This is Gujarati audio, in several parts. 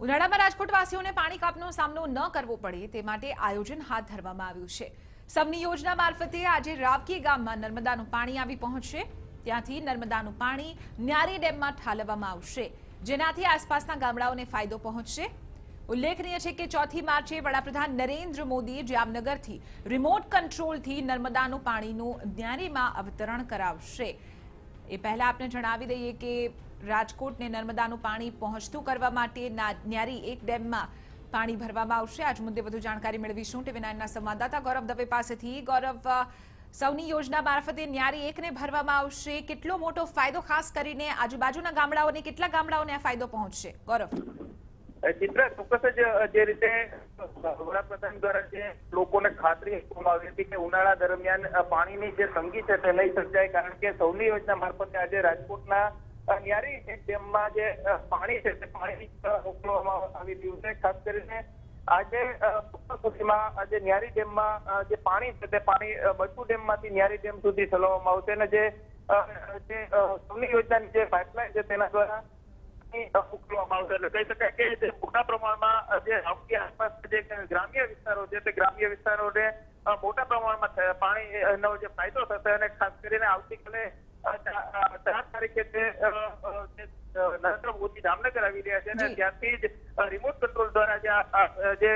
ઉનાળામાં રાજકોટવાસીઓને પાણી કાપનો સામનો ન કરવો પડે તે માટે આયોજન હાથ ધરવામાં આવ્યું છે। સૌની યોજના મારફતે આજે રાવકી ગામમાં નર્મદાનું પાણી આવી પહોંચશે। ત્યાંથી નર્મદાનું પાણી ન્યારી ડેમમાં ઠાલવવામાં આવશે, જેનાથી આસપાસના ગામડાઓને ફાયદો પહોંચશે। ઉલ્લેખનીય છે કે 4 માર્ચે વડાપ્રધાન નરેન્દ્ર મોદી જામનગરથી રિમોટ કંટ્રોલથી નર્મદાનું પાણીનું ન્યારીમાં અવતરણ કરાવશે। એ પહેલા આપણે જણાવી દઈએ કે રાજકોટને નર્મદાનું પાણી પહોંચતું કરવા માટે ન્યારી 1 ડેમમાં પાણી ભરવામાં આવશે। આજ મુદ્દે વધુ જાણકારી મેળવીશું ટીવી9ના સંવાદદાતા ગૌરવ દવે પાસેથી। ગૌરવ, સૌની યોજના મારફતે ન્યારી 1 ને ભરવામાં આવશે, કેટલો મોટો ફાયદો, ખાસ કરીને આજુબાજુના ગામડાઓને કેટલા ગામડાઓને આ ફાયદો પહોંચશે? ગૌરવ, ચિત્ર ચોક્કસ જ જે રીતે વડાપ્રધાન દ્વારા જે લોકોને ખાતરી આપવામાં આવી હતી કે ઉનાળા દરમિયાન પાણીની જે તંગી છે તે નહીં સર્જાય, કારણ કે સૌની યોજના મારફતે આજે રાજકોટના ન્યારી ડેમમાં જે પાણી છે તે પાણી મોકલવામાં આવી રહ્યું છે। ખાસ કરીને આજે સુધીમાં આજે ન્યારી ડેમમાં જે પાણી છે તે પાણી બચ્ચુ ડેમમાંથી ન્યારી ડેમ સુધી ચલાવવામાં આવશે અને જે સૌની યોજનાની જે પાઇપલાઇન છે તેના દ્વારા મોકલવામાં આવશે। એટલે કહી શકાય કે જે મોટા પ્રમાણમાં જે રાવકી આસપાસ જે ગ્રામ્ય વિસ્તારો છે તે ગ્રામ્ય વિસ્તારોને મોટા પ્રમાણમાં પાણીનો જે ફાયદો થશે અને ખાસ કરીને આવતીકાલે 4 તારીખે નરેન્દ્ર મોદી જામનગર આવી રહ્યા છે અને ત્યાંથી જ રિમોટ કંટ્રોલ દ્વારા જે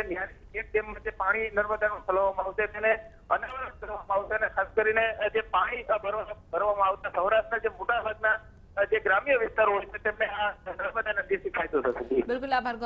એક ડેમમાં જે પાણી નર્મદાનું ચલાવવામાં આવશે તેને અનાવરણ કરવામાં આવશે અને ખાસ કરીને જે પાણી ભરવામાં આવતા સૌરાષ્ટ્રના જે મોટા ભાગના જે ગ્રામ્ય વિસ્તારો હોય છે તેમને આ નર્મદા નદીથી ફાયદો થશે। બિલકુલ, આભાર।